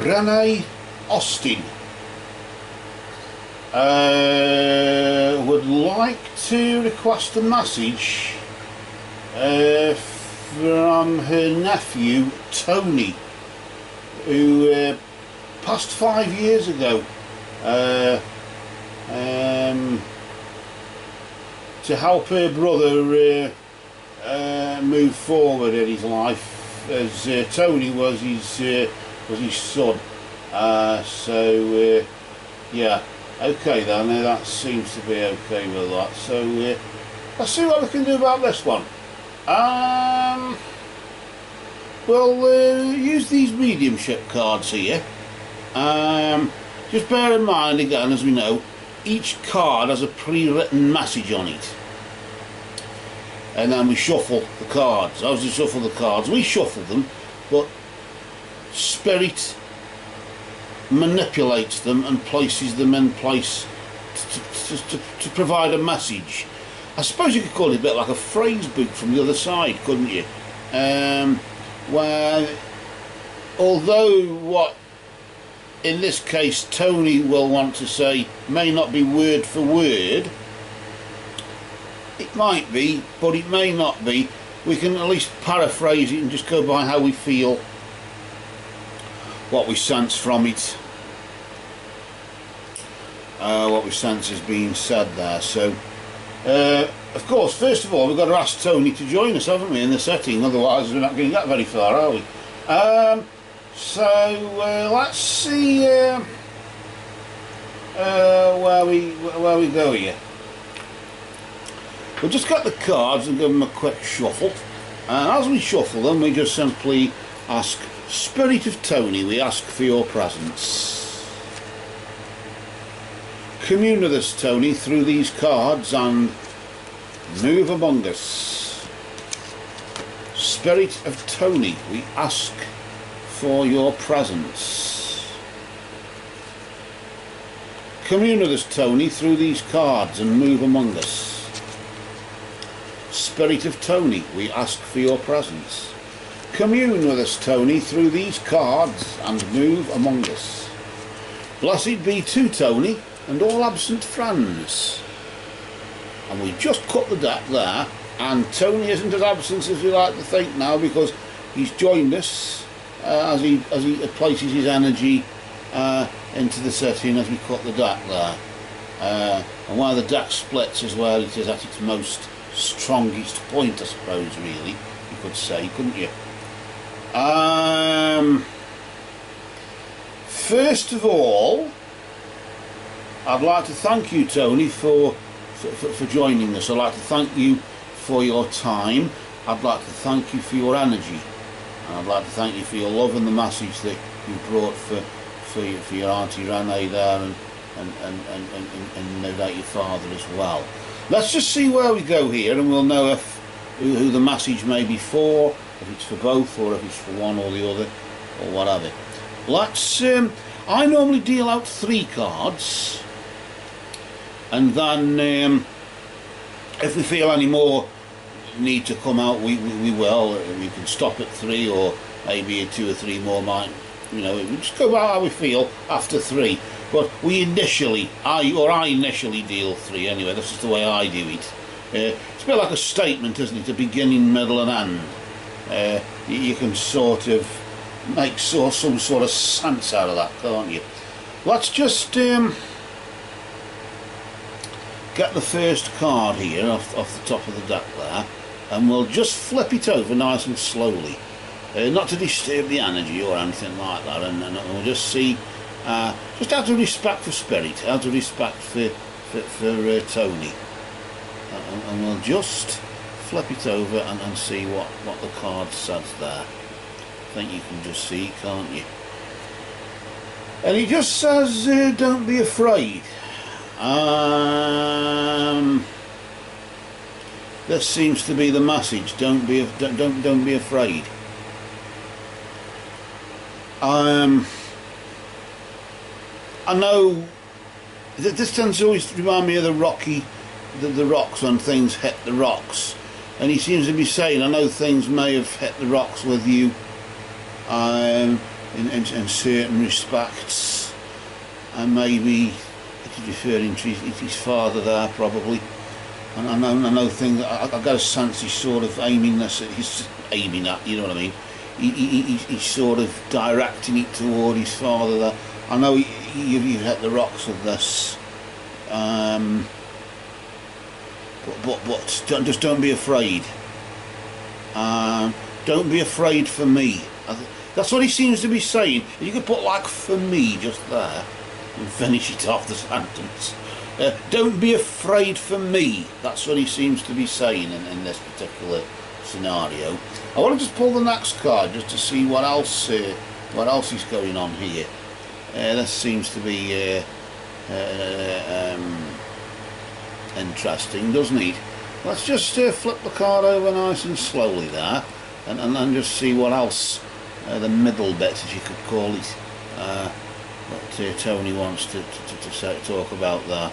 Rene Ostien would like to request a message from her nephew Tony, who passed 5 years ago, to help her brother move forward in his life, as Tony was his son. So yeah, okay then, that seems to be okay with that. So let's see what we can do about this one. We'll use these mediumship cards here. Just bear in mind again, as we know, each card has a pre-written message on it. And then we shuffle the cards. As we shuffle the cards, we shuffle them, but Spirit manipulates them and places them in place to provide a message. I suppose you could call it a bit like a phrase book from the other side, couldn't you? Where, although what in this case Tony will want to say may not be word for word, it might be, but it may not be. We can at least paraphrase it and just go by how we feel, what we sense from it, what we sense is being said there. So of course, first of all, we've got to ask Tony to join us, haven't we, in the setting, otherwise we're not going to get very far, are we? So let's see where we go here. We'll just get the cards and give them a quick shuffle, and as we shuffle them, we just simply ask, Spirit of Tony, we ask for your presence. Commune with us, Tony, through these cards and move among us. Spirit of Tony, we ask for your presence. Commune with us, Tony, through these cards and move among us. Spirit of Tony, we ask for your presence. Commune with us, Tony, through these cards and move among us. Blessed be to Tony and all absent friends. And we just cut the deck there, and Tony isn't as absent as we like to think now, because he's joined us as he places his energy into the setting as we cut the deck there. And while the deck splits as well, it is at its most strongest point, I suppose, really, you could say, couldn't you? First of all, I'd like to thank you, Tony, for joining us. I'd like to thank you for your time. I'd like to thank you for your energy. And I'd like to thank you for your love and the message that you brought for your Auntie Rene there, and no doubt your father as well. Let's just see where we go here, and we'll know who the message may be for, if it's for both, or if it's for one or the other, or whatever. Let's. I normally deal out 3 cards, and then if we feel any more need to come out, we will. We can stop at 3, or maybe 2 or 3 more might, we just go about how we feel after 3. But we initially, I initially deal 3 anyway. This is the way I do it. It's a bit like a statement, isn't it? A beginning, middle and end. You can sort of make some sort of sense out of that, can't you? Let's just get the first card here off the top of the deck there, and we'll just flip it over nice and slowly, not to disturb the energy or anything like that, and we'll just see, just out of respect for Spirit, out of respect for Tony, and we'll just flip it over and see what the card says there. I think you can just see, can't you? And he just says, don't be afraid. This seems to be the message. Don't be afraid. I know that this tends to always remind me of the rocks when things hit the rocks, and he seems to be saying, I know things may have hit the rocks with you, in certain respects, and maybe he's referring to his father there probably. And I know thing that I got a sense he's sort of aiming this. He's aiming at, you know what I mean. He's sort of directing it toward his father there. I know you've hit the rocks with this, but just don't be afraid. Don't be afraid for me. That's what he seems to be saying. You could put like "for me" just there and finish it off the sentence. Don't be afraid for me. That's what he seems to be saying in this particular scenario. I want to just pull the next card just to see what else is going on here. This seems to be interesting, doesn't it? Let's just flip the card over nice and slowly there, and then just see what else, the middle bit, as you could call it, what Tony wants to talk about there.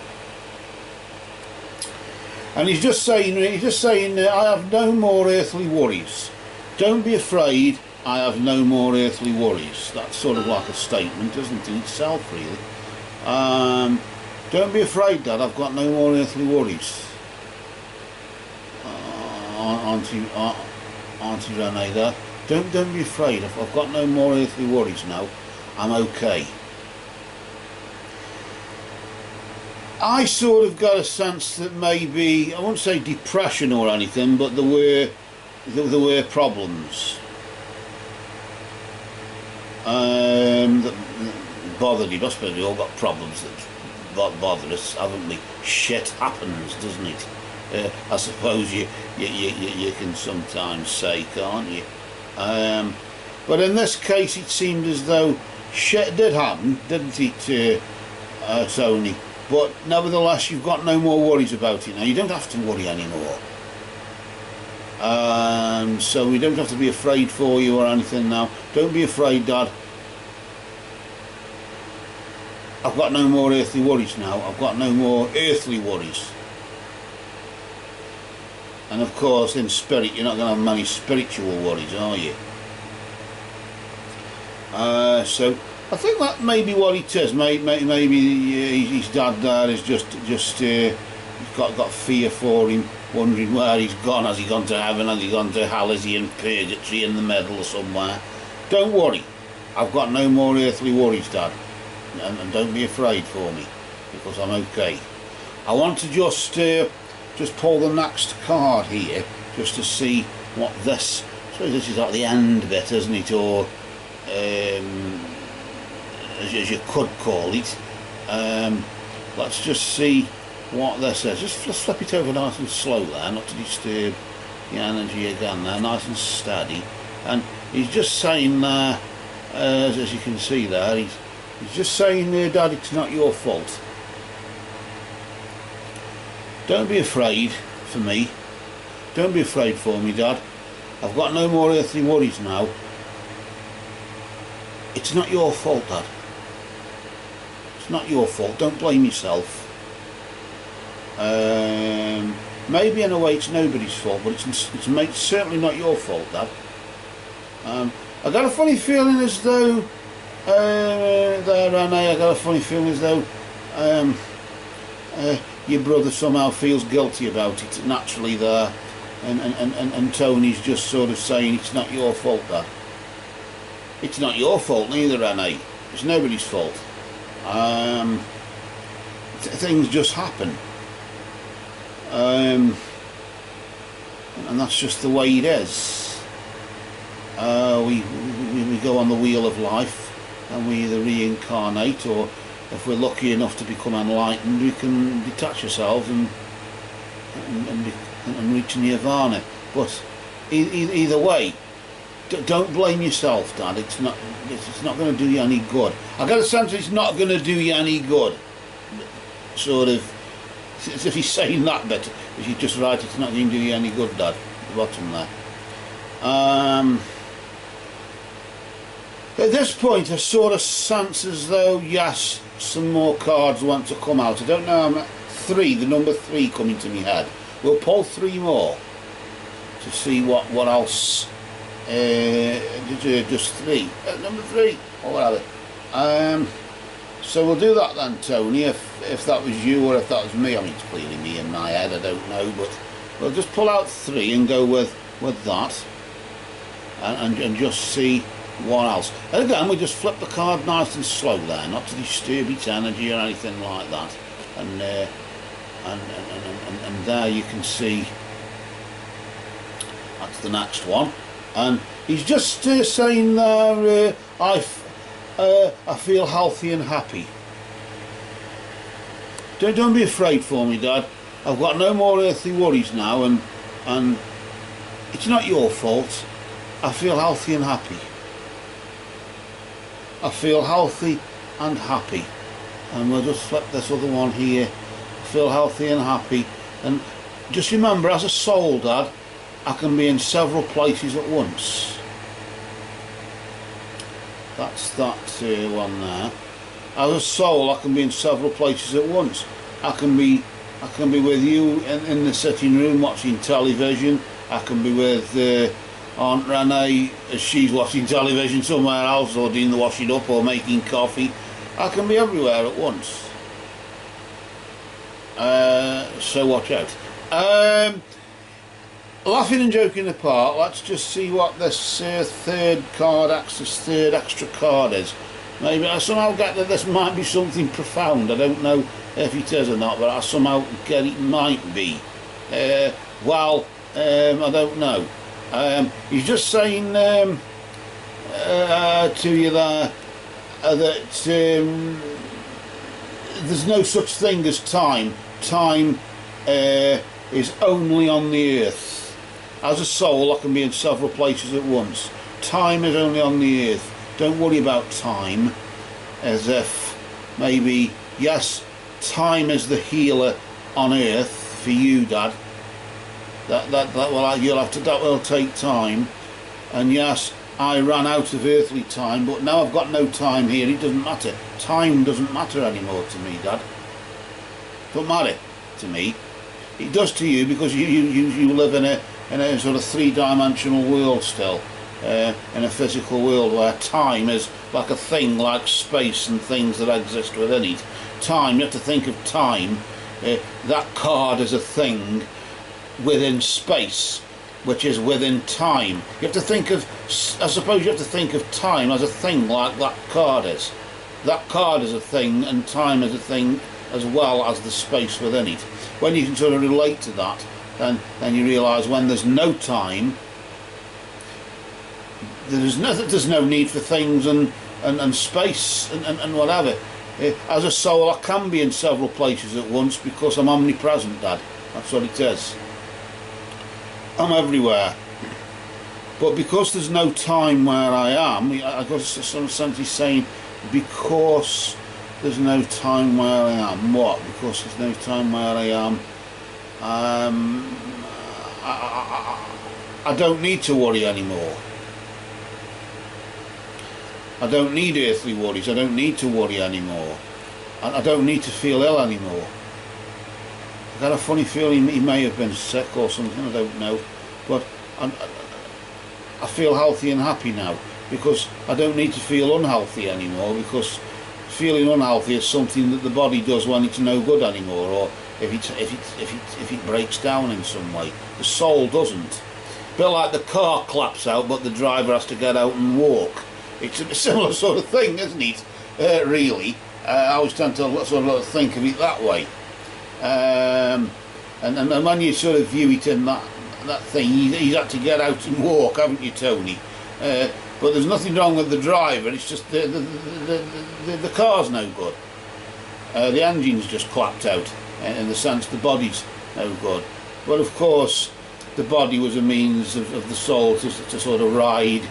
And he's just saying, I have no more earthly worries. Don't be afraid, I have no more earthly worries. That's sort of like a statement, isn't it, in itself, really? Don't be afraid, Dad, I've got no more earthly worries. Auntie Rene there. Don't be afraid, I've got no more earthly worries now. I'm okay. I sort of got a sense that maybe, I won't say depression or anything, but there were problems that bothered you. I suppose we all got problems that bother us, haven't we? Shit happens, doesn't it? I suppose you can sometimes say, can't you? But in this case, it seemed as though shit did happen, didn't it, Tony? But nevertheless, you've got no more worries about it now. You don't have to worry anymore. So we don't have to be afraid for you or anything now. Don't be afraid, Dad. I've got no more earthly worries now. I've got no more earthly worries. And of course, in spirit, you're not going to have many spiritual worries, are you? So I think that may be what it is. Maybe his dad there is just he's got fear for him, wondering where he's gone. Has he gone to heaven? Has he gone to hell? Is he in purgatory in the middle or somewhere? Don't worry. I've got no more earthly worries, Dad. And don't be afraid for me, because I'm okay. I want to just pull the next card here, just to see what this. I suppose this is like the end bit, isn't it, or as you could call it. Let's just see what this is. Just flip it over nice and slow there, not to disturb the energy again there, nice and steady. And he's just saying there, as you can see there, he's just saying there, Dad, it's not your fault. Don't be afraid for me. Don't be afraid for me, Dad. I've got no more earthly worries now. It's not your fault, Dad. It's not your fault. Don't blame yourself. Maybe in a way it's nobody's fault, but it's certainly not your fault, Dad. I got a funny feeling as though Rene, I got a funny feeling as though your brother somehow feels guilty about it naturally there, and Tony's just sort of saying it's not your fault, Dad. It's not your fault neither, Rene. It's nobody's fault. Things just happen, and that's just the way it is. We go on the wheel of life, and we either reincarnate, or if we're lucky enough to become enlightened, we can detach ourselves and reach nirvana. But either way, don't blame yourself, Dad. It's not going to do you any good. I got a sense it's not going to do you any good. Sort of, as if he's saying that bit. If you just write, it's not going to do you any good, Dad. At the bottom there. At this point, I sort of sense as though, yes, some more cards want to come out. I don't know, I'm at 3, the number 3 coming to my head. We'll pull 3 more to see what else just 3, number 3 or whatever. So we'll do that then, Tony, if that was you or if that was me. I mean, it's clearly me in my head, I don't know, but we'll just pull out 3 and go with that, and just see what else. And again, we just flip the card nice and slow there, not to disturb its energy or anything like that. And there you can see that's the next one. And he's just saying there, I feel healthy and happy. Don't be afraid for me, Dad. I've got no more earthly worries now, and it's not your fault. I feel healthy and happy. I feel healthy and happy. And we'll just flip this other one here. I feel healthy and happy. And just remember, as a soul, Dad, I can be in several places at once. That's that one there. As a soul, I can be in several places at once. I can be with you in the sitting room watching television. I can be with Aunt Rene as she's watching television somewhere else, or doing the washing up or making coffee. I can be everywhere at once. So watch out. Laughing and joking apart, let's just see what this third extra card is. Maybe I somehow get that this might be something profound. I don't know if it is or not, but I somehow get it might be. I don't know. He's just saying to you there that there's no such thing as time. Time is only on the earth. As a soul, I can be in several places at once. Time is only on the earth. Don't worry about time, as if maybe, yes, time is the healer on earth for you, Dad. That will take time. And yes, I ran out of earthly time, but now I've got no time here. It doesn't matter. Time doesn't matter anymore to me, Dad. Don't matter to me. It does to you because you live in a sort of three-dimensional world still, in a physical world where time is like a thing, like space and things that exist within it. Time, you have to think of time. That card is a thing within space, which is within time. You have to think of, I suppose you have to think of time as a thing like that card is. That card is a thing and time is a thing as well as the space within it. When you can sort of relate to that, then you realise when there's no time, there's no need for things and space and whatever. As a soul, I can be in several places at once because I'm omnipresent, Dad. That's what it is. I'm everywhere. But because there's no time where I am, I got some sense he's saying, because there's no time where I am. What? Because there's no time where I am. I don't need to worry anymore. I don't need earthly worries. I don't need to worry anymore. I don't need to feel ill anymore. I got a funny feeling he may have been sick or something, I don't know. But I feel healthy and happy now because I don't need to feel unhealthy anymore, because feeling unhealthy is something that the body does when it's no good anymore, or if it breaks down in some way. The soul doesn't. A bit like the car claps out but the driver has to get out and walk. It's a similar sort of thing, isn't it? Really. I always tend to sort of think of it that way. And when you sort of view it in that thing, he's had to get out and walk, haven't you, Tony? But there's nothing wrong with the driver, it's just the car's no good. The engine's just clapped out, in the sense the body's no good. But of course, the body was a means of the soul to sort of ride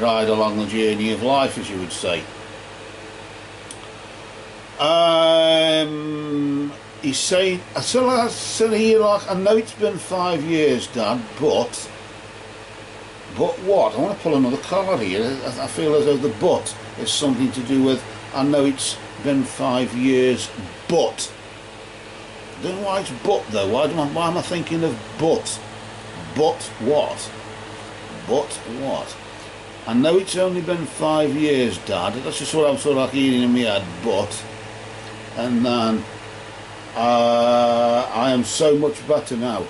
along the journey of life, as you would say. He's saying, I said here, like, I know it's been 5 years, Dad, but what? I want to pull another card here. I feel as though the but is something to do with, I know it's been 5 years, but. I don't know why it's but though. Why am I thinking of but? But what? but what? I know it's only been 5 years, Dad. That's just what I'm sort of like eating in my head, but... And then... I am so much better now.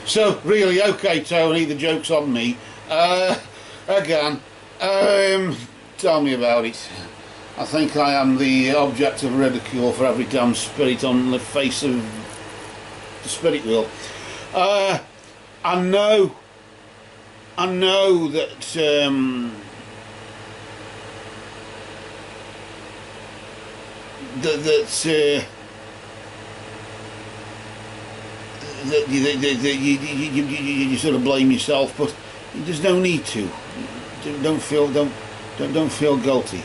So, really, okay, Tony, the joke's on me. Again, tell me about it. I think I am the object of ridicule for every damn spirit on the face of the spirit wheel. I know that you sort of blame yourself, but there's no need to. Don't feel guilty.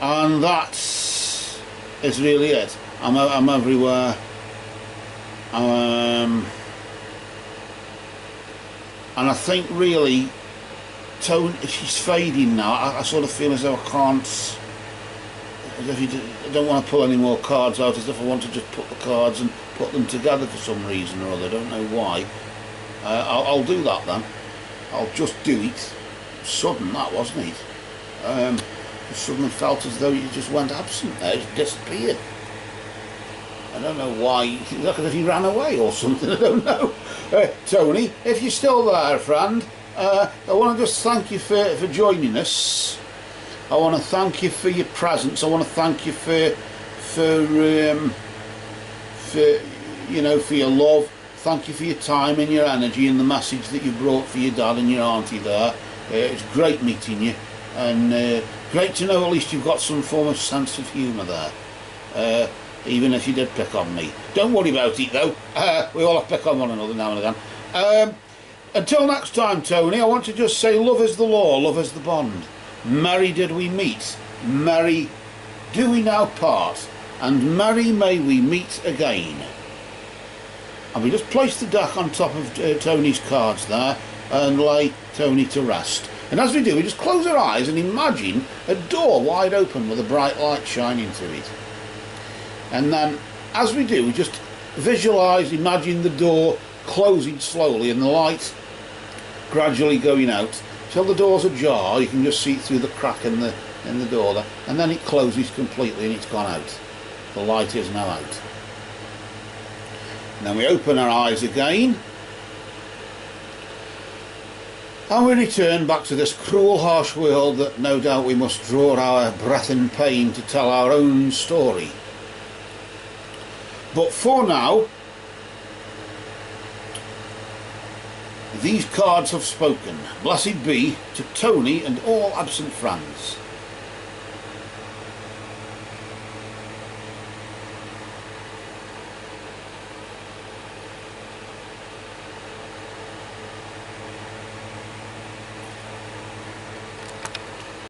And that is really it. I'm everywhere. And I think really, Tone, she's fading now. I sort of feel as though I can't, as if I don't want to pull any more cards out, as if I want to just put the cards and put them together for some reason or other. I don't know why. I'll do that then. I'll just do it. Sudden, that wasn't it? It suddenly felt as though you just went absent there, it disappeared. I don't know why. Look as if he ran away or something. I don't know. Tony, if you're still there, friend, I want to just thank you for joining us. I want to thank you for your presence. I want to thank you for you know, for your love. Thank you for your time and your energy and the message that you brought for your dad and your auntie there. It's great meeting you, and great to know at least you've got some form of sense of humour there. Even if you did pick on me. Don't worry about it though. We all have to pick on one another now and again. Until next time, Tony, I want to just say love is the law, love is the bond. Merry did we meet, merry do we now part, and merry may we meet again. And we just place the deck on top of Tony's cards there and lay Tony to rest. And as we do, we just close our eyes and imagine a door wide open with a bright light shining through it. And then, as we do, we just visualise, imagine the door closing slowly and the light gradually going out till the door's ajar. You can just see through the crack in the door there, and then it closes completely and it's gone out. The light is now out. And then we open our eyes again, and we return back to this cruel, harsh world that no doubt we must draw our breath in pain to tell our own story. But for now, these cards have spoken. Blessed be to Tony and all absent friends.